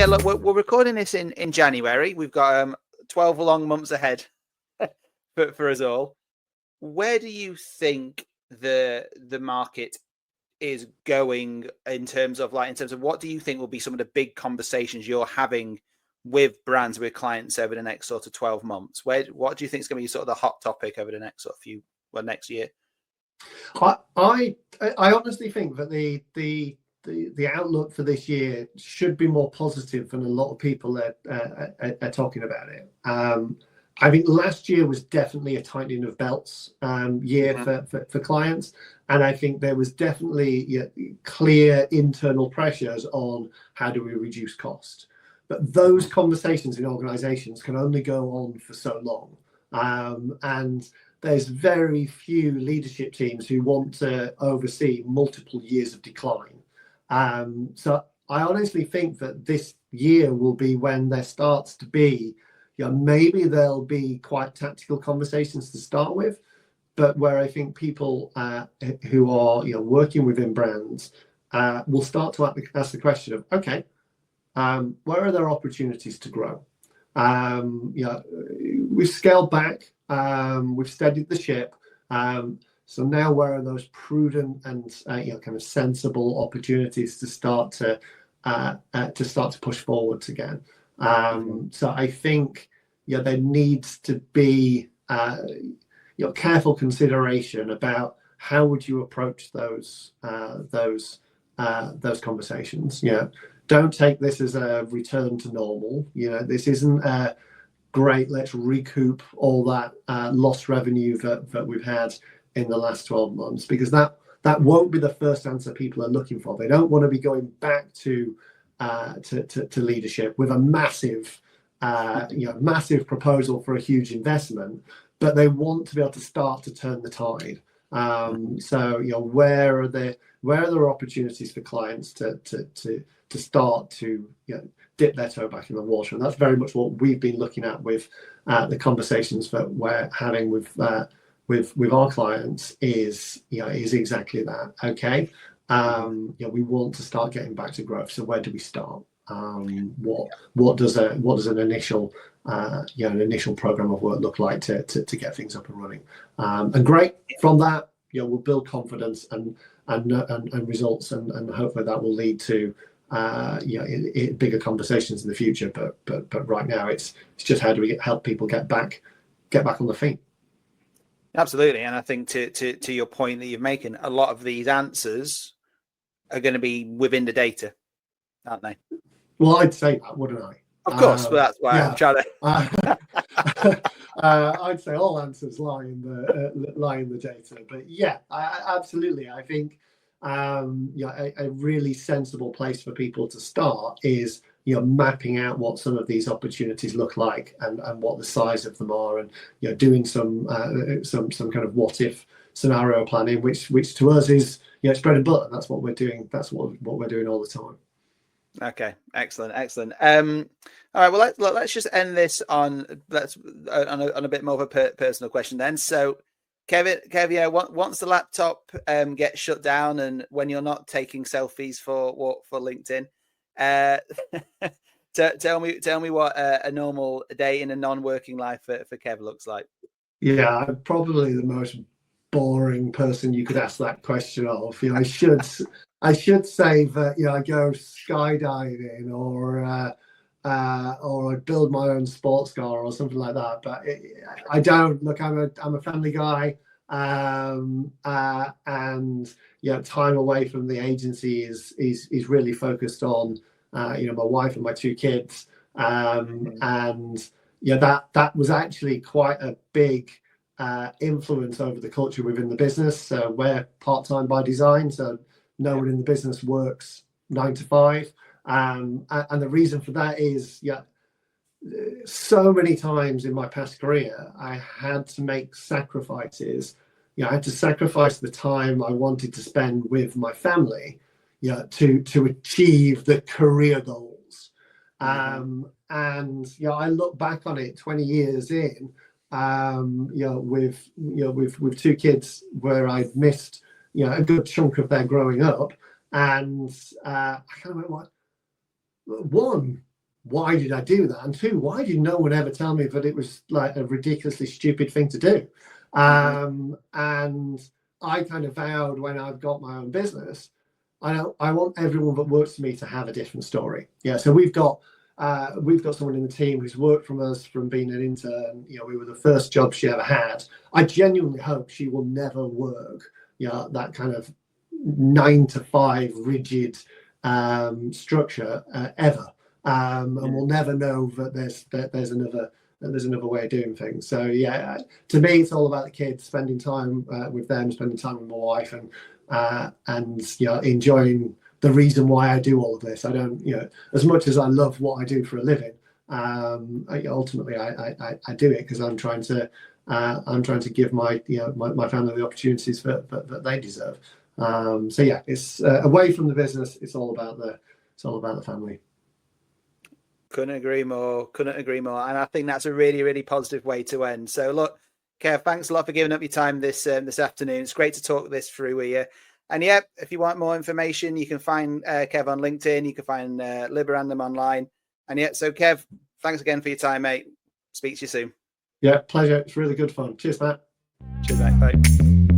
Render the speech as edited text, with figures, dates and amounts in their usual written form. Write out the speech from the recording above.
yeah, look, we're recording this in January. We've got 12 long months ahead for us all. Where do you think the market is going in terms of what do you think will be some of the big conversations you're having with brands, with clients over the next sort of 12 months? What do you think is going to be sort of the hot topic over the next sort of next year? I honestly think that the outlook for this year should be more positive than a lot of people are talking about it. I think last year was definitely a tightening of belts year for clients, and I think there was definitely clear internal pressures on how do we reduce cost. But those conversations in organisations can only go on for so long, and there's very few leadership teams who want to oversee multiple years of decline. So I honestly think that this year will be when there starts to be, maybe there'll be quite tactical conversations to start with, but where I think people who are working within brands will start to ask the question of, okay, where are there opportunities to grow? We've scaled back, we've steadied the ship. So now where are those prudent and kind of sensible opportunities to start to push forwards again? So I think there needs to be careful consideration about how would you approach those conversations. Don't take this as a return to normal. This isn't a great, let's recoup all that lost revenue that we've had in the last 12 months, because that won't be the first answer people are looking for. They don't want to be going back to leadership with a massive proposal for a huge investment, but they want to be able to start to turn the tide. So where are there opportunities for clients to start to dip their toe back in the water? And that's very much what we've been looking at with the conversations that we're having with our clients is exactly that. Okay, we want to start getting back to growth. So where do we start? What does an initial program of work look like to get things up and running? And great, from that we'll build confidence and results, and hopefully that will lead to bigger conversations in the future. But right now it's just how do we help people get back on the feet. Absolutely. And I think to your point that you're making, a lot of these answers are going to be within the data, aren't they? Well, I'd say that, wouldn't I? Of course, but that's why I'm trying to. I'd say all answers lie in the data, but absolutely. I think a really sensible place for people to start is mapping out what some of these opportunities look like and what the size of them are, and doing some kind of what if scenario planning, which to us is it's bread and butter. That's what we're doing. That's what we're doing all the time. Okay, excellent. All right, well let's just end this on a bit more of a personal question then. So Kev, once the laptop gets shut down and when you're not taking selfies for LinkedIn, tell me what a normal day in a non-working life for Kev looks like. Yeah, I'm probably the most boring person you could ask that question of. I should say that I go skydiving or I build my own sports car or something like that. But I don't. Look, I'm a family guy, and time away from the agency is really focused on my wife and my two kids, and that was actually quite a big influence over the culture within the business. We're part-time by design, so no one in the business works 9 to 5. And the reason for that is, so many times in my past career, I had to make sacrifices. I had to sacrifice the time I wanted to spend with my family, to achieve the career goals. And I look back on it 20 years in, with two kids where I'd missed a good chunk of their growing up, and I kind of went, one, why did I do that? And two, why did no one ever tell me that it was like a ridiculously stupid thing to do? And I kind of vowed when I've got my own business, I want everyone that works for me to have a different story. Yeah, so we've got someone in the team who's worked from us from being an intern. You know, we were the first job she ever had. I genuinely hope she will never work, you know, that kind of 9 to 5 rigid structure ever, and we'll never know that there's another way of doing things. So yeah, to me, it's all about the kids, spending time with them, spending time with my wife, and you know, enjoying the reason why I do all of this. I don't, you know, as much as I love what I do for a living, ultimately I do it because I'm trying to give my, you know, my family the opportunities that they deserve. So yeah, it's away from the business. It's all about the family. Couldn't agree more. And I think that's a really, really positive way to end. So look, Kev, thanks a lot for giving up your time this afternoon. It's great to talk this through with you. And yeah, if you want more information, you can find Kev on LinkedIn. You can find Liberandum online. And yeah, so Kev, thanks again for your time, mate. Speak to you soon. Yeah, pleasure. It's really good fun. Cheers, Matt. Cheers, mate. Bye.